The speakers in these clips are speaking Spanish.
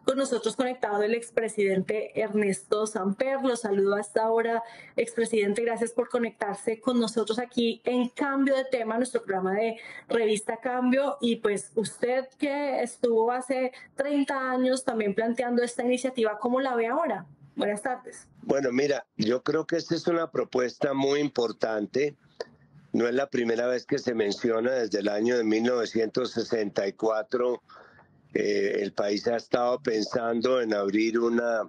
Con nosotros conectado el expresidente Ernesto Samper. Los saludo hasta ahora, expresidente. Gracias por conectarse con nosotros aquí en Cambio de Tema, nuestro programa de Revista Cambio. Y pues usted que estuvo hace 30 años también planteando esta iniciativa, ¿cómo la ve ahora? Buenas tardes. Bueno, mira, yo creo que esta es una propuesta muy importante. No es la primera vez que se menciona. Desde el año de 1964 el país ha estado pensando en abrir una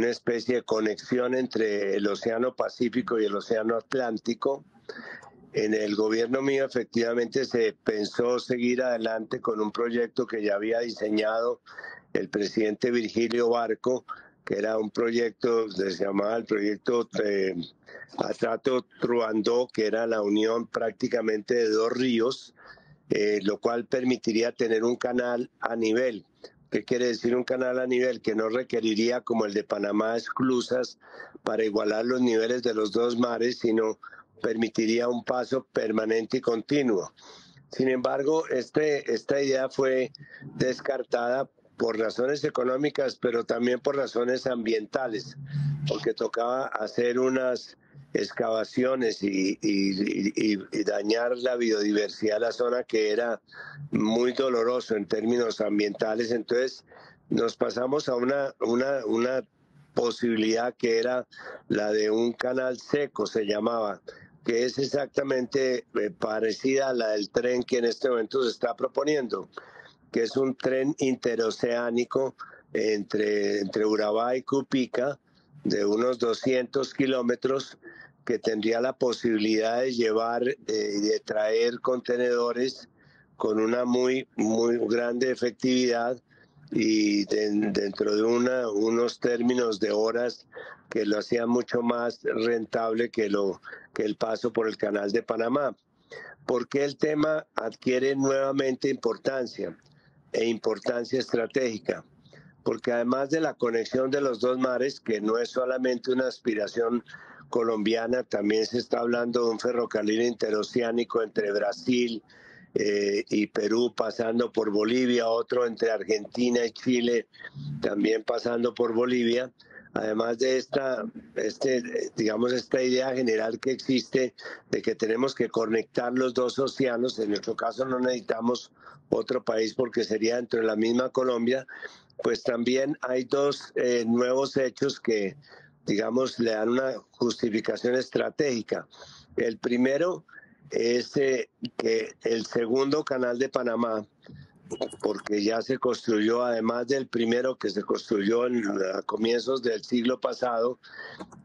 especie de conexión entre el Océano Pacífico y el Océano Atlántico. En el gobierno mío efectivamente se pensó seguir adelante con un proyecto que ya había diseñado el presidente Virgilio Barco, que era un proyecto, se llamaba el proyecto Atrato Truandó, que era la unión prácticamente de dos ríos, lo cual permitiría tener un canal a nivel. ¿Qué quiere decir un canal a nivel? Que no requeriría, como el de Panamá, esclusas para igualar los niveles de los dos mares, sino permitiría un paso permanente y continuo. Sin embargo, esta idea fue descartada por razones económicas, pero también por razones ambientales, porque tocaba hacer unas excavaciones y dañar la biodiversidad de la zona, que era muy doloroso en términos ambientales. Entonces nos pasamos a una posibilidad que era la de un canal seco, se llamaba, que es exactamente parecida a la del tren que en este momento se está proponiendo, que es un tren interoceánico entre Urabá y Cupica, de unos 200 kilómetros, que tendría la posibilidad de llevar y de traer contenedores con una muy grande efectividad y dentro de unos términos de horas que lo hacían mucho más rentable que el paso por el Canal de Panamá. ¿Por qué el tema adquiere nuevamente importancia estratégica? Porque además de la conexión de los dos mares, que no es solamente una aspiración colombiana, también se está hablando de un ferrocarril interoceánico entre Brasil y Perú, pasando por Bolivia, otro entre Argentina y Chile, también pasando por Bolivia. Además de esta idea general que existe de que tenemos que conectar los dos océanos. En nuestro caso no necesitamos otro país porque sería dentro de la misma Colombia. Pues también hay dos nuevos hechos que, digamos, le dan una justificación estratégica. El primero es que el segundo canal de Panamá, porque ya se construyó, además del primero que se construyó a comienzos del siglo pasado,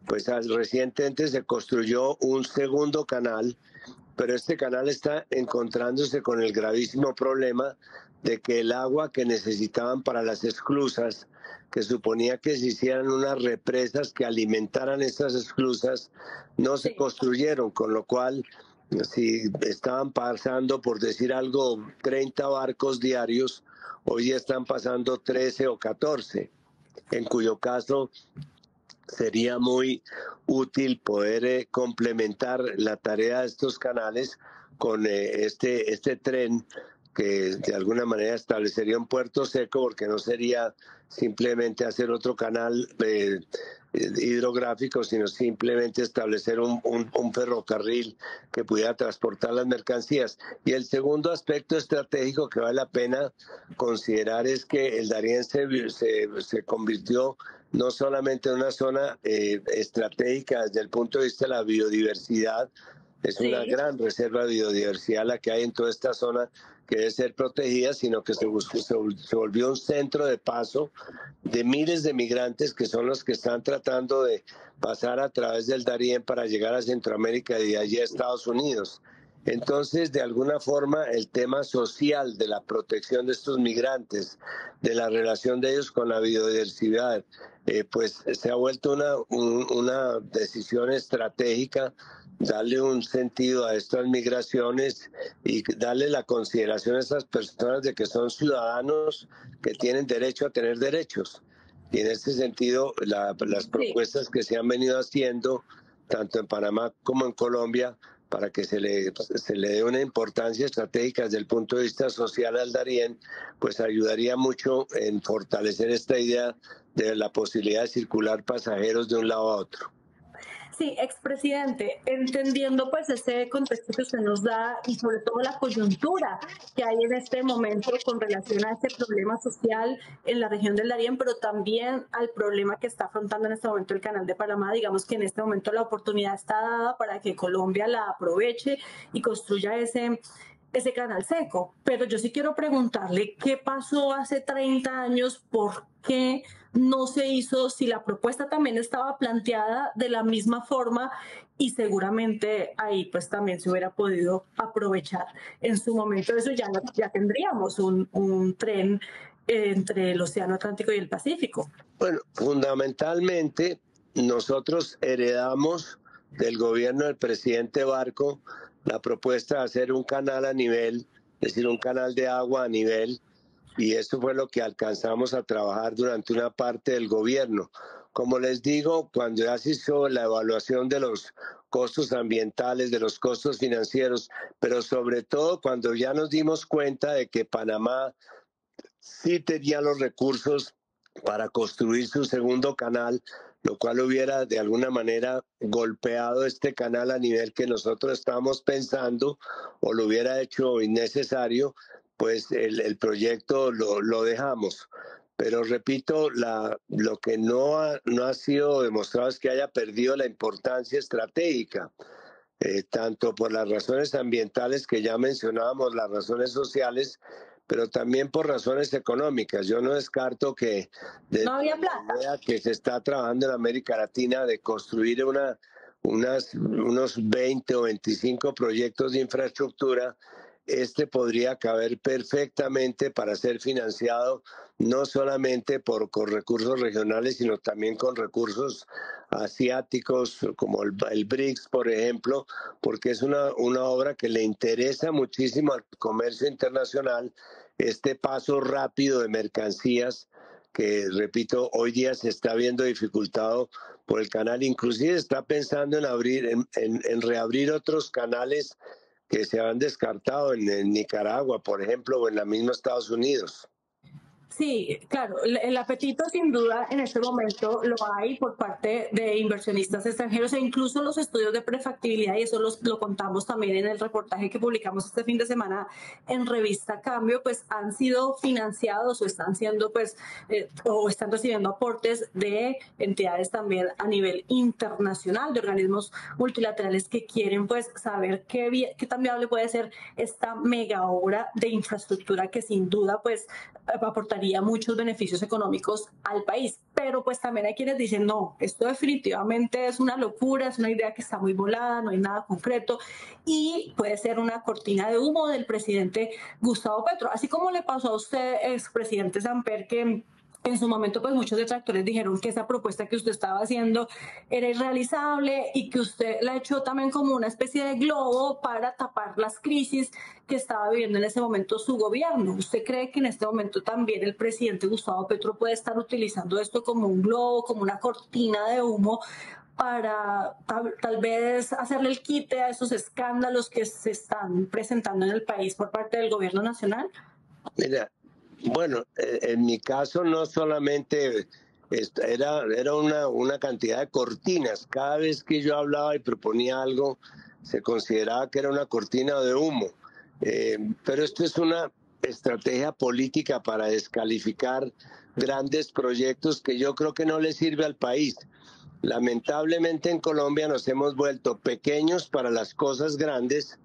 pues recientemente se construyó un segundo canal, pero este canal está encontrándose con el gravísimo problema de que el agua que necesitaban para las esclusas, que suponía que se hicieran unas represas que alimentaran estas esclusas, no se construyeron, con lo cual, si estaban pasando, por decir algo, 30 barcos diarios, hoy ya están pasando 13 o 14, en cuyo caso sería muy útil poder complementar la tarea de estos canales con este tren, que de alguna manera establecería un puerto seco, porque no sería simplemente hacer otro canal hidrográfico, sino simplemente establecer un ferrocarril que pudiera transportar las mercancías. Y el segundo aspecto estratégico que vale la pena considerar es que el Darién se convirtió no solamente en una zona estratégica desde el punto de vista de la biodiversidad. Es una gran reserva de biodiversidad la que hay en toda esta zona, que debe ser protegida, sino que se volvió un centro de paso de miles de migrantes, que son los que están tratando de pasar a través del Darién para llegar a Centroamérica y de allí a Estados Unidos. Entonces, de alguna forma, el tema social de la protección de estos migrantes, de la relación de ellos con la biodiversidad, pues se ha vuelto una decisión estratégica, darle un sentido a estas migraciones y darle la consideración a estas personas de que son ciudadanos que tienen derecho a tener derechos. Y en este sentido, las propuestas que se han venido haciendo, tanto en Panamá como en Colombia, para que se le dé una importancia estratégica desde el punto de vista social al Darién, pues ayudaría mucho en fortalecer esta idea de la posibilidad de circular pasajeros de un lado a otro. Sí, expresidente, entendiendo pues ese contexto que usted nos da y sobre todo la coyuntura que hay en este momento con relación a ese problema social en la región del Darién, pero también al problema que está afrontando en este momento el Canal de Panamá, digamos que en este momento la oportunidad está dada para que Colombia la aproveche y construya ese canal seco. Pero yo sí quiero preguntarle qué pasó hace 30 años, por qué no se hizo, si la propuesta también estaba planteada de la misma forma y seguramente ahí pues también se hubiera podido aprovechar en su momento. Eso ya tendríamos un tren entre el Océano Atlántico y el Pacífico. Bueno, fundamentalmente nosotros heredamos del gobierno del presidente Barco la propuesta de hacer un canal a nivel, es decir, un canal de agua a nivel, y eso fue lo que alcanzamos a trabajar durante una parte del gobierno. Como les digo, cuando ya se hizo la evaluación de los costos ambientales, de los costos financieros, pero sobre todo cuando ya nos dimos cuenta de que Panamá sí tenía los recursos para construir su segundo canal, lo cual hubiera de alguna manera golpeado este canal a nivel que nosotros estábamos pensando o lo hubiera hecho innecesario, pues el proyecto lo dejamos. Pero repito, lo que no ha sido demostrado es que haya perdido la importancia estratégica. Tanto por las razones ambientales que ya mencionábamos, las razones sociales, pero también por razones económicas. Yo no descarto que no había plata. La idea que se está trabajando en América Latina de construir unos 20 o 25 proyectos de infraestructura, este podría caber perfectamente para ser financiado no solamente con recursos regionales, sino también con recursos asiáticos, como el BRICS, por ejemplo, porque es una obra que le interesa muchísimo al comercio internacional, este paso rápido de mercancías que, repito, hoy día se está viendo dificultado por el canal. Inclusive está pensando en reabrir otros canales que se han descartado en Nicaragua, por ejemplo, o en la misma Estados Unidos. Sí, claro, el apetito sin duda en este momento lo hay por parte de inversionistas extranjeros e incluso los estudios de prefactibilidad, y eso lo contamos también en el reportaje que publicamos este fin de semana en Revista Cambio, pues han sido financiados o están siendo o están recibiendo aportes de entidades también a nivel internacional, de organismos multilaterales que quieren pues saber qué tan viable puede ser esta mega obra de infraestructura que sin duda pues aportaría muchos beneficios económicos al país. Pero pues también hay quienes dicen, no, esto definitivamente es una locura, es una idea que está muy volada, no hay nada concreto y puede ser una cortina de humo del presidente Gustavo Petro. Así como le pasó a usted, expresidente Samper, que en su momento pues muchos detractores dijeron que esa propuesta que usted estaba haciendo era irrealizable y que usted la echó también como una especie de globo para tapar las crisis que estaba viviendo en ese momento su gobierno. ¿Usted cree que en este momento también el presidente Gustavo Petro puede estar utilizando esto como un globo, como una cortina de humo para tal vez hacerle el quite a esos escándalos que se están presentando en el país por parte del gobierno nacional? Mira, bueno, en mi caso no solamente era una cantidad de cortinas. Cada vez que yo hablaba y proponía algo, se consideraba que era una cortina de humo. Pero esto es una estrategia política para descalificar grandes proyectos que yo creo que no le sirve al país. Lamentablemente en Colombia nos hemos vuelto pequeños para las cosas grandes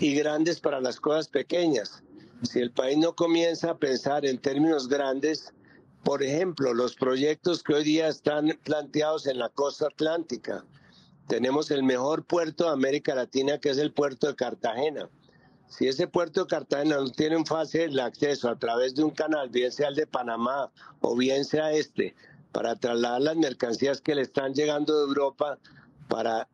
y grandes para las cosas pequeñas. Si el país no comienza a pensar en términos grandes, por ejemplo, los proyectos que hoy día están planteados en la costa atlántica. Tenemos el mejor puerto de América Latina, que es el puerto de Cartagena. Si ese puerto de Cartagena no tiene un fácil acceso a través de un canal, bien sea el de Panamá o bien sea para trasladar las mercancías que le están llegando de Europa, para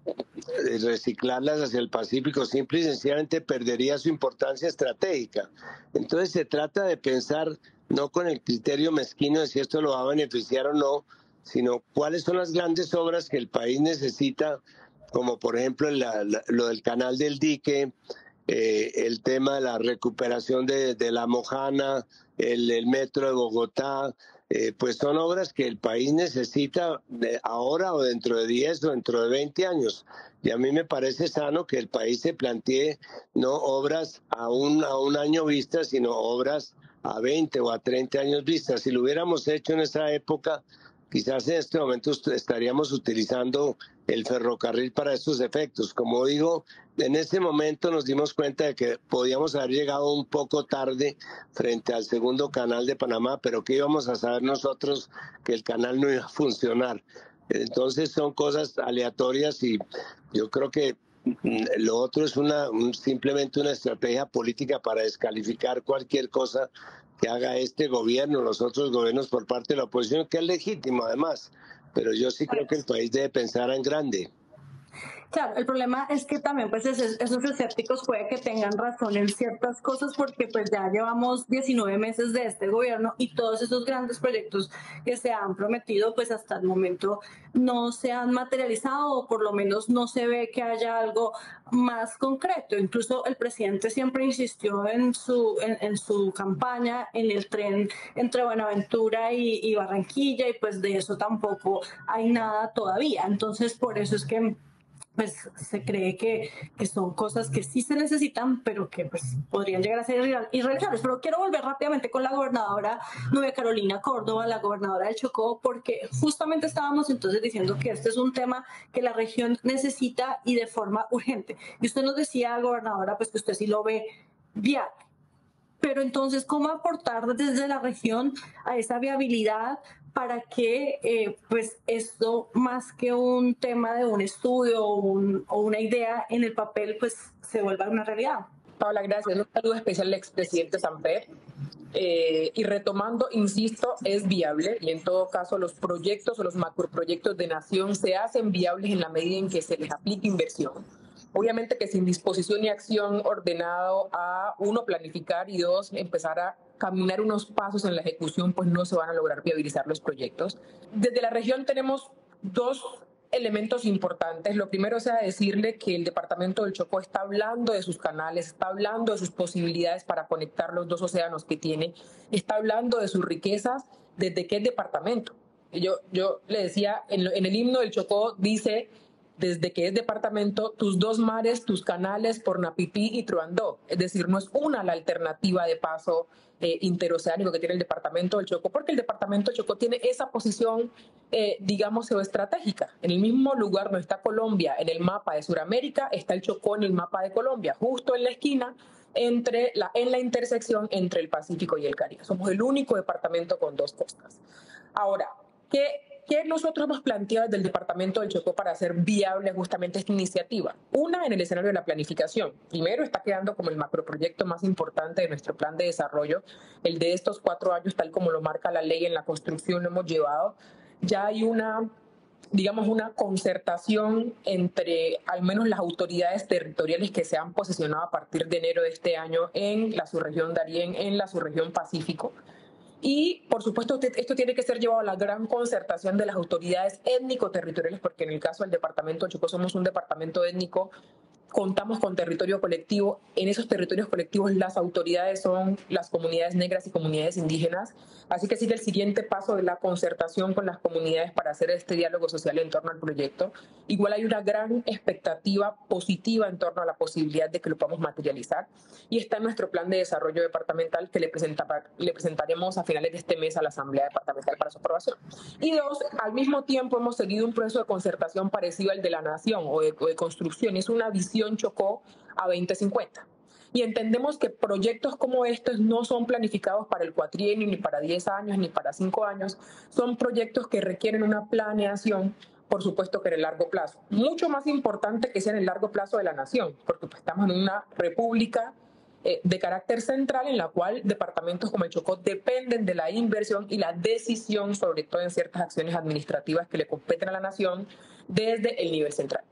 reciclarlas hacia el Pacífico, simple y sencillamente perdería su importancia estratégica. Entonces se trata de pensar no con el criterio mezquino de si esto lo va a beneficiar o no, sino cuáles son las grandes obras que el país necesita como por ejemplo lo del canal del dique, el tema de la recuperación de La Mojana, el metro de Bogotá, pues son obras que el país necesita ahora o dentro de 10 o dentro de 20 años. Y a mí me parece sano que el país se plantee no obras a un año vista, sino obras a 20 o a 30 años vista. Si lo hubiéramos hecho en esa época, quizás en este momento estaríamos utilizando el ferrocarril para estos efectos. Como digo, en ese momento nos dimos cuenta de que podíamos haber llegado un poco tarde frente al segundo canal de Panamá, pero que íbamos a saber nosotros que el canal no iba a funcionar. Entonces son cosas aleatorias y yo creo que lo otro es simplemente una estrategia política para descalificar cualquier cosa que haga este gobierno, los otros gobiernos por parte de la oposición, que es legítimo además, pero yo sí creo que el país debe pensar en grande. Claro, el problema es que también pues esos escépticos puede que tengan razón en ciertas cosas porque pues ya llevamos 19 meses de este gobierno y todos esos grandes proyectos que se han prometido pues hasta el momento no se han materializado o por lo menos no se ve que haya algo más concreto. Incluso el presidente siempre insistió en su campaña en el tren entre Buenaventura y Barranquilla y pues de eso tampoco hay nada todavía. Entonces por eso es que pues se cree que son cosas que sí se necesitan, pero que pues podrían llegar a ser irrealizables. Pero quiero volver rápidamente con la gobernadora Nubia Carolina Córdoba, la gobernadora del Chocó, porque justamente estábamos entonces diciendo que este es un tema que la región necesita y de forma urgente. Y usted nos decía, gobernadora, pues que usted sí lo ve viable. Pero entonces, ¿cómo aportar desde la región a esa viabilidad para que pues esto, más que un tema de un estudio o una idea en el papel, pues se vuelva una realidad? Paula, gracias. Un saludo especial al expresidente Samper. Y retomando, insisto, es viable y en todo caso los proyectos o los macroproyectos de nación se hacen viables en la medida en que se les aplique inversión. Obviamente que sin disposición y acción ordenado a uno planificar y dos empezar a caminar unos pasos en la ejecución, pues no se van a lograr viabilizar los proyectos. Desde la región tenemos dos elementos importantes. Lo primero es decirle que el departamento del Chocó está hablando de sus canales, está hablando de sus posibilidades para conectar los dos océanos que tiene, está hablando de sus riquezas desde qué departamento. Yo le decía, en el himno del Chocó dice, desde que es departamento, tus dos mares, tus canales, Pornapipí y Truandó. Es decir, no es una la alternativa de paso interoceánico que tiene el departamento del Chocó, porque el departamento del Chocó tiene esa posición, digamos, geoestratégica. En el mismo lugar donde está Colombia en el mapa de Sudamérica, está el Chocó en el mapa de Colombia, justo en la esquina, en la intersección entre el Pacífico y el Caribe. Somos el único departamento con dos costas. Ahora, ¿qué nosotros hemos planteado desde el departamento del Chocó para hacer viable justamente esta iniciativa? Una, en el escenario de la planificación. Primero, está quedando como el macroproyecto más importante de nuestro plan de desarrollo. El de estos 4 años, tal como lo marca la ley, en la construcción lo hemos llevado. Ya hay una concertación entre al menos las autoridades territoriales que se han posicionado a partir de enero de este año en la subregión Darién, en la subregión Pacífico. Y, por supuesto, esto tiene que ser llevado a la gran concertación de las autoridades étnico-territoriales, porque en el caso del departamento de Chocó somos un departamento étnico, contamos con territorio colectivo. En esos territorios colectivos las autoridades son las comunidades negras y comunidades indígenas. Así que sigue el siguiente paso de la concertación con las comunidades para hacer este diálogo social en torno al proyecto. Igual hay una gran expectativa positiva en torno a la posibilidad de que lo podamos materializar. Y está en nuestro plan de desarrollo departamental que le presentaremos a finales de este mes a la Asamblea Departamental para su aprobación. Y dos, al mismo tiempo hemos seguido un proceso de concertación parecido al de la Nación o de construcción. Es una visión Chocó a 2050. Y entendemos que proyectos como estos no son planificados para el cuatrienio, ni para 10 años, ni para 5 años. Son proyectos que requieren una planeación, por supuesto que en el largo plazo. Mucho más importante que sea en el largo plazo de la nación, porque pues, estamos en una república de carácter central en la cual departamentos como el Chocó dependen de la inversión y la decisión, sobre todo en ciertas acciones administrativas que le competen a la nación desde el nivel central.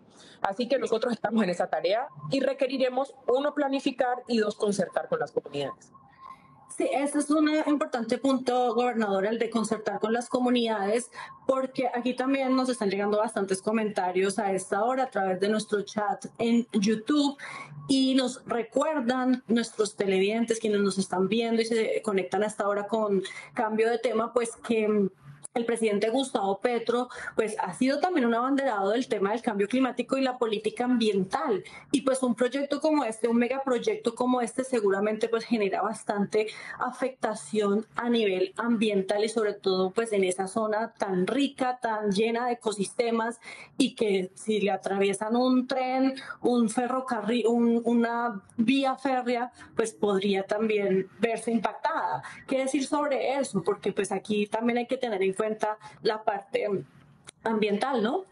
Así que nosotros estamos en esa tarea y requeriremos, uno, planificar y dos, concertar con las comunidades. Sí, ese es un importante punto, gobernador, el de concertar con las comunidades, porque aquí también nos están llegando bastantes comentarios a esta hora a través de nuestro chat en YouTube y nos recuerdan nuestros televidentes, quienes nos están viendo y se conectan a esta hora con cambio de tema, pues que el presidente Gustavo Petro pues ha sido también un abanderado del tema del cambio climático y la política ambiental, y pues un proyecto como este, un megaproyecto como este seguramente pues genera bastante afectación a nivel ambiental y sobre todo pues en esa zona tan rica, tan llena de ecosistemas, y que si le atraviesan un tren, un ferrocarril, una vía férrea, pues podría también verse impactada. ¿Qué decir sobre eso? Porque pues aquí también hay que tener en cuenta la parte ambiental, ¿no?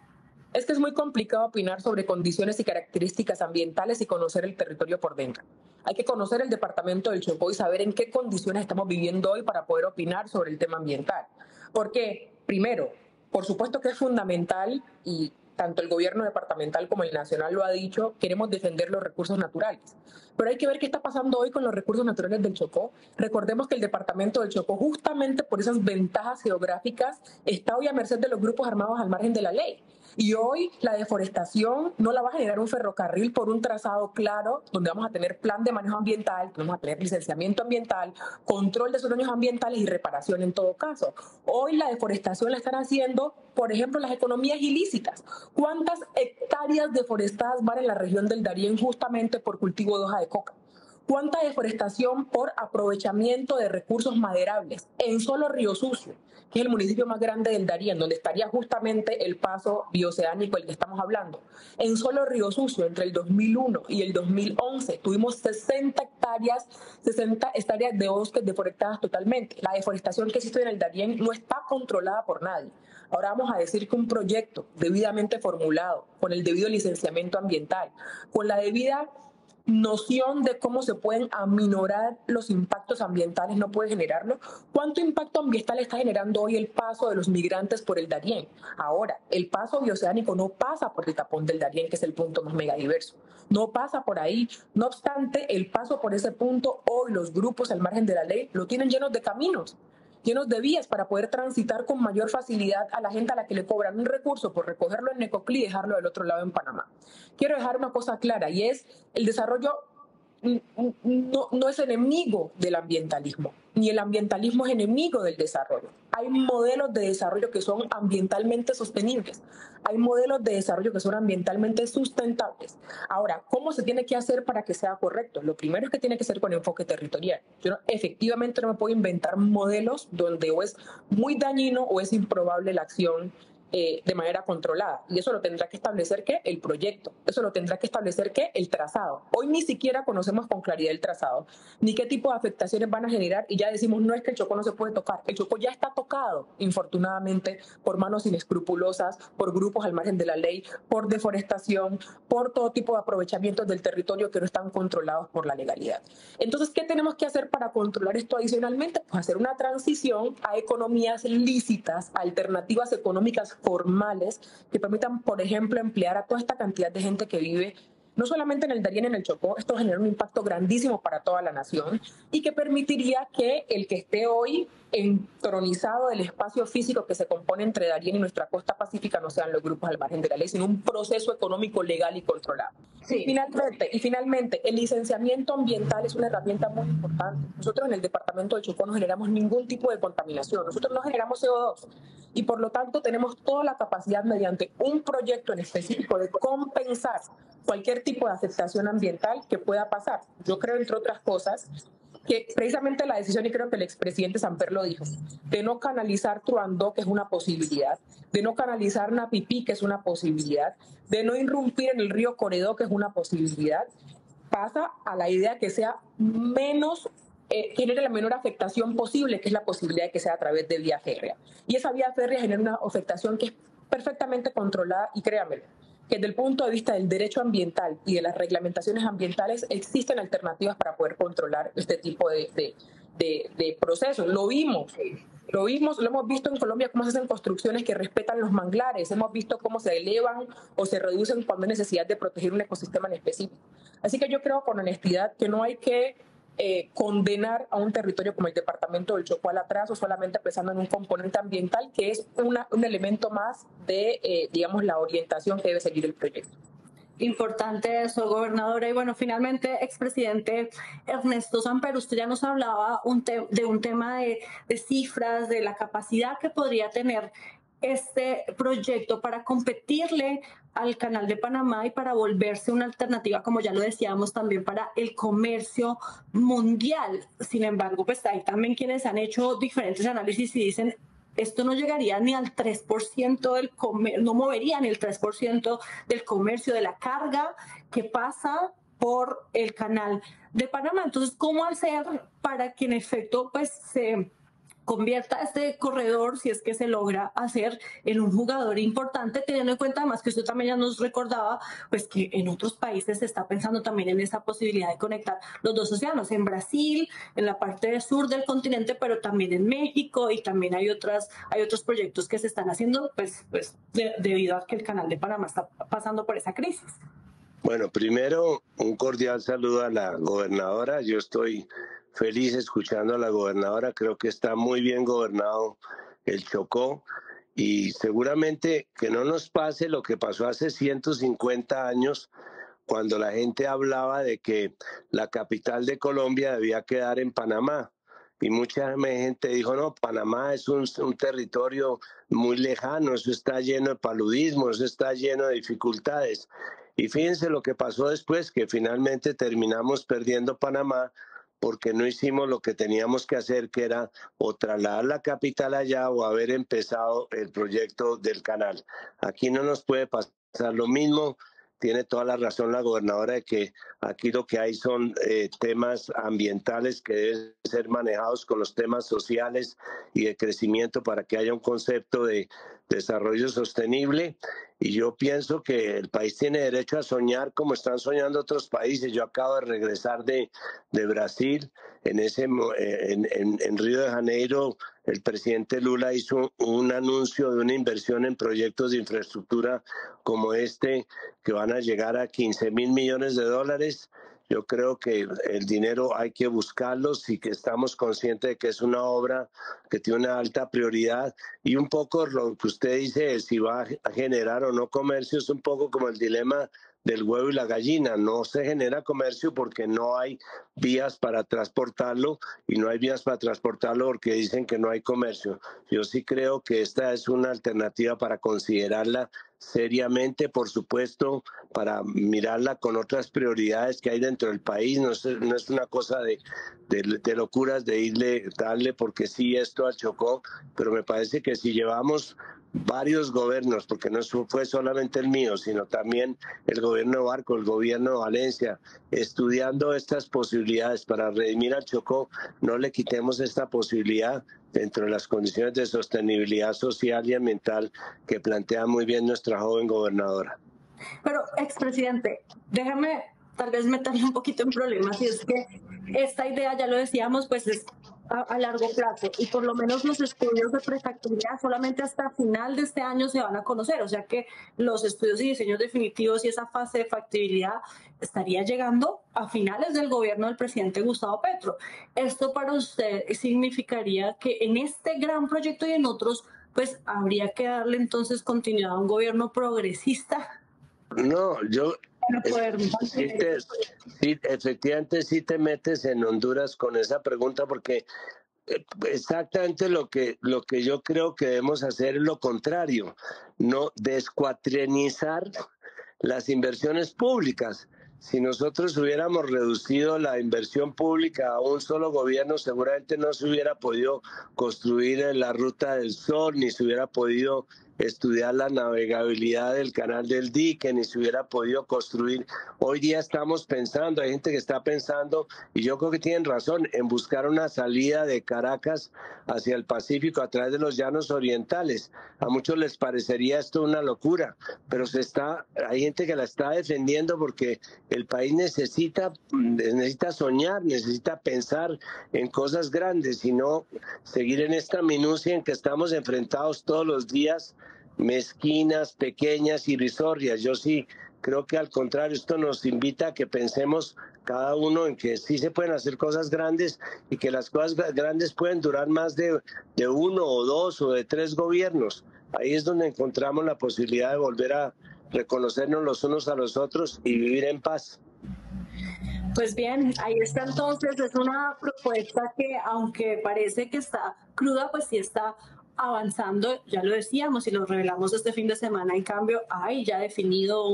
Es que es muy complicado opinar sobre condiciones y características ambientales y conocer el territorio por dentro. Hay que conocer el departamento del Chocó y saber en qué condiciones estamos viviendo hoy para poder opinar sobre el tema ambiental. Porque, primero, por supuesto que es fundamental, y tanto el gobierno departamental como el nacional lo ha dicho, queremos defender los recursos naturales. Pero hay que ver qué está pasando hoy con los recursos naturales del Chocó. Recordemos que el departamento del Chocó, justamente por esas ventajas geográficas, está hoy a merced de los grupos armados al margen de la ley. Y hoy la deforestación no la va a generar un ferrocarril por un trazado claro, donde vamos a tener plan de manejo ambiental, vamos a tener licenciamiento ambiental, control de esos daños ambientales y reparación en todo caso. Hoy la deforestación la están haciendo, por ejemplo, las economías ilícitas. ¿Cuántas hectáreas deforestadas van en la región del Darién justamente por cultivo de hoja de coca? ¿Cuánta deforestación por aprovechamiento de recursos maderables en solo Río Sucio, que es el municipio más grande del Darién, donde estaría justamente el paso bioceánico del que estamos hablando? En solo Río Sucio, entre el 2001 y el 2011, tuvimos 60 hectáreas de bosques deforestadas totalmente. La deforestación que existe en el Darién no está controlada por nadie. Ahora vamos a decir que un proyecto debidamente formulado, con el debido licenciamiento ambiental, con la debida noción de cómo se pueden aminorar los impactos ambientales, no puede generarlo. ¿Cuánto impacto ambiental está generando hoy el paso de los migrantes por el Darién? Ahora, el paso bioceánico no pasa por el tapón del Darién, que es el punto más megadiverso. No pasa por ahí. No obstante, el paso por ese punto, hoy los grupos al margen de la ley lo tienen llenos de caminos, llenos de vías para poder transitar con mayor facilidad a la gente a la que le cobran un recurso por recogerlo en Necoclí y dejarlo del otro lado en Panamá. Quiero dejar una cosa clara, y es el desarrollo no es enemigo del ambientalismo, ni el ambientalismo es enemigo del desarrollo. Hay modelos de desarrollo que son ambientalmente sostenibles, hay modelos de desarrollo que son ambientalmente sustentables. Ahora, ¿cómo se tiene que hacer para que sea correcto? Lo primero es que tiene que ser con enfoque territorial. Yo efectivamente no me puedo inventar modelos donde o es muy dañino o es improbable la acción de manera controlada, y eso lo tendrá que establecer ¿qué? El proyecto, eso lo tendrá que establecer ¿qué? El trazado. Hoy ni siquiera conocemos con claridad el trazado, ni qué tipo de afectaciones van a generar, y ya decimos no es que el Chocó no se puede tocar. El Chocó ya está tocado, infortunadamente, por manos inescrupulosas, por grupos al margen de la ley, por deforestación, por todo tipo de aprovechamientos del territorio que no están controlados por la legalidad. Entonces, ¿qué tenemos que hacer para controlar esto adicionalmente? Pues hacer una transición a economías lícitas, alternativas económicas formales que permitan, por ejemplo, emplear a toda esta cantidad de gente que vive no solamente en el Darién, en el Chocó. Esto genera un impacto grandísimo para toda la nación y que permitiría que el que esté hoy entronizado del espacio físico que se compone entre Darién y nuestra costa pacífica no sean los grupos al margen de la ley, sino un proceso económico legal y controlado. Sí. Y finalmente, el licenciamiento ambiental es una herramienta muy importante. Nosotros en el departamento del Chocó no generamos ningún tipo de contaminación, nosotros no generamos CO2 y por lo tanto tenemos toda la capacidad mediante un proyecto en específico de compensar cualquier tipo de afectación ambiental que pueda pasar. Yo creo, entre otras cosas, que precisamente la decisión, y creo que el expresidente Samper lo dijo, de no canalizar Truandó, que es una posibilidad, de no canalizar Napipí, que es una posibilidad, de no irrumpir en el río Coredó, que es una posibilidad, pasa a la idea que sea menos, genere la menor afectación posible, que es la posibilidad de que sea a través de vía férrea. Y esa vía férrea genera una afectación que es perfectamente controlada, y créanmelo, que desde el punto de vista del derecho ambiental y de las reglamentaciones ambientales existen alternativas para poder controlar este tipo de procesos. Lo hemos visto en Colombia cómo se hacen construcciones que respetan los manglares, hemos visto cómo se elevan o se reducen cuando hay necesidad de proteger un ecosistema en específico. Así que yo creo con honestidad que no hay que condenar a un territorio como el departamento del Chocó al atraso solamente pensando en un componente ambiental que es un elemento más de, digamos, la orientación que debe seguir el proyecto. Importante eso, gobernadora. Y bueno, finalmente, expresidente Ernesto Samper, usted ya nos hablaba de un tema de cifras, de la capacidad que podría tener este proyecto para competirle al Canal de Panamá y para volverse una alternativa, como ya lo decíamos, también para el comercio mundial. Sin embargo, pues hay también quienes han hecho diferentes análisis y dicen, esto no llegaría ni al 3% del comercio, no movería ni el 3% del comercio, de la carga que pasa por el Canal de Panamá. Entonces, ¿cómo hacer para que en efecto pues se convierta este corredor, si es que se logra hacer, en un jugador importante, teniendo en cuenta además que usted también ya nos recordaba, pues que en otros países se está pensando también en esa posibilidad de conectar los dos océanos, en Brasil, en la parte sur del continente, pero también en México, y también hay otros proyectos que se están haciendo debido a que el Canal de Panamá está pasando por esa crisis. Bueno, primero un cordial saludo a la gobernadora. Yo estoy feliz escuchando a la gobernadora. Creo que está muy bien gobernado el Chocó y seguramente que no nos pase lo que pasó hace 150 años cuando la gente hablaba de que la capital de Colombia debía quedar en Panamá. Y mucha gente dijo, no, Panamá es un territorio muy lejano, eso está lleno de paludismo, eso está lleno de dificultades. Y fíjense lo que pasó después, que finalmente terminamos perdiendo Panamá porque no hicimos lo que teníamos que hacer, que era o trasladar la capital allá o haber empezado el proyecto del canal. Aquí no nos puede pasar lo mismo. Tiene toda la razón la gobernadora de que aquí lo que hay son temas ambientales que deben ser manejados con los temas sociales y de crecimiento para que haya un concepto de desarrollo sostenible. Y yo pienso que el país tiene derecho a soñar como están soñando otros países. Yo acabo de regresar de Brasil. En Río de Janeiro, el presidente Lula hizo un anuncio de una inversión en proyectos de infraestructura como este, que van a llegar a 15.000 millones de dólares. Yo creo que el dinero hay que buscarlos y que estamos conscientes de que es una obra que tiene una alta prioridad. Y un poco lo que usted dice, si va a generar o no comercio, es un poco como el dilema del huevo y la gallina. No se genera comercio porque no hay vías para transportarlo y no hay vías para transportarlo porque dicen que no hay comercio. Yo sí creo que esta es una alternativa para considerarla seriamente, por supuesto, para mirarla con otras prioridades que hay dentro del país. No es una cosa de locuras de darle porque sí esto al Chocó, pero me parece que si llevamos varios gobiernos, porque no fue solamente el mío, sino también el gobierno de Barco, el gobierno de Valencia, estudiando estas posibilidades para redimir al Chocó, no le quitemos esta posibilidad dentro de las condiciones de sostenibilidad social y ambiental que plantea muy bien nuestra joven gobernadora. Pero, expresidente, déjame tal vez meterle un poquito en problemas, y es que esta idea, ya lo decíamos, pues es a largo plazo, y por lo menos los estudios de prefactibilidad solamente hasta final de este año se van a conocer, o sea que los estudios y diseños definitivos y esa fase de factibilidad estaría llegando a finales del gobierno del presidente Gustavo Petro. ¿Esto para usted significaría que en este gran proyecto y en otros, pues habría que darle entonces continuidad a un gobierno progresista? No, efectivamente sí te metes en Honduras con esa pregunta porque exactamente lo que yo creo que debemos hacer es lo contrario, no descuatrenizar las inversiones públicas. Si nosotros hubiéramos reducido la inversión pública a un solo gobierno, seguramente no se hubiera podido construir la Ruta del Sol, ni se hubiera podido estudiar la navegabilidad del canal del dique, ni se hubiera podido construir. Hoy día estamos pensando, hay gente que está pensando, y yo creo que tienen razón, en buscar una salida de Caracas hacia el Pacífico a través de los llanos orientales. A muchos les parecería esto una locura, pero hay gente que la está defendiendo porque el país necesita soñar, necesita pensar en cosas grandes y no seguir en esta minucia en que estamos enfrentados todos los días, mezquinas, pequeñas, irrisorias. Yo sí Creo que al contrario, esto nos invita a que pensemos cada uno en que sí se pueden hacer cosas grandes y que las cosas grandes pueden durar más de 1 o 2 o de 3 gobiernos. Ahí es donde encontramos la posibilidad de volver a reconocernos los unos a los otros y vivir en paz. Pues bien, ahí está entonces, es una propuesta que aunque parece que está cruda, pues sí está avanzando, ya lo decíamos y lo revelamos este fin de semana. En cambio, hay ya definido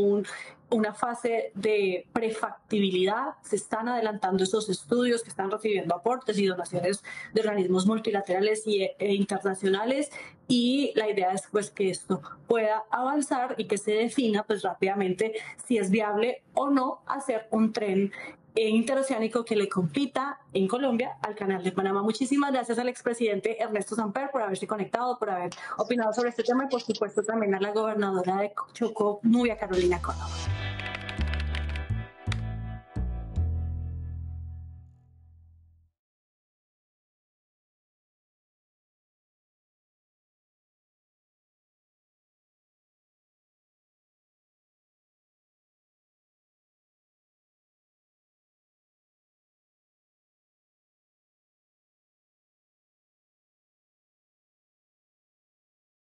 una fase de prefactibilidad, se están adelantando esos estudios que están recibiendo aportes y donaciones de organismos multilaterales e internacionales, y la idea es pues que esto pueda avanzar y que se defina pues rápidamente si es viable o no hacer un tren interoceánico que le compita en Colombia al Canal de Panamá. Muchísimas gracias al expresidente Ernesto Samper por haberse conectado, por haber opinado sobre este tema y por supuesto también a la gobernadora de Chocó, Nubia Carolina Córdoba.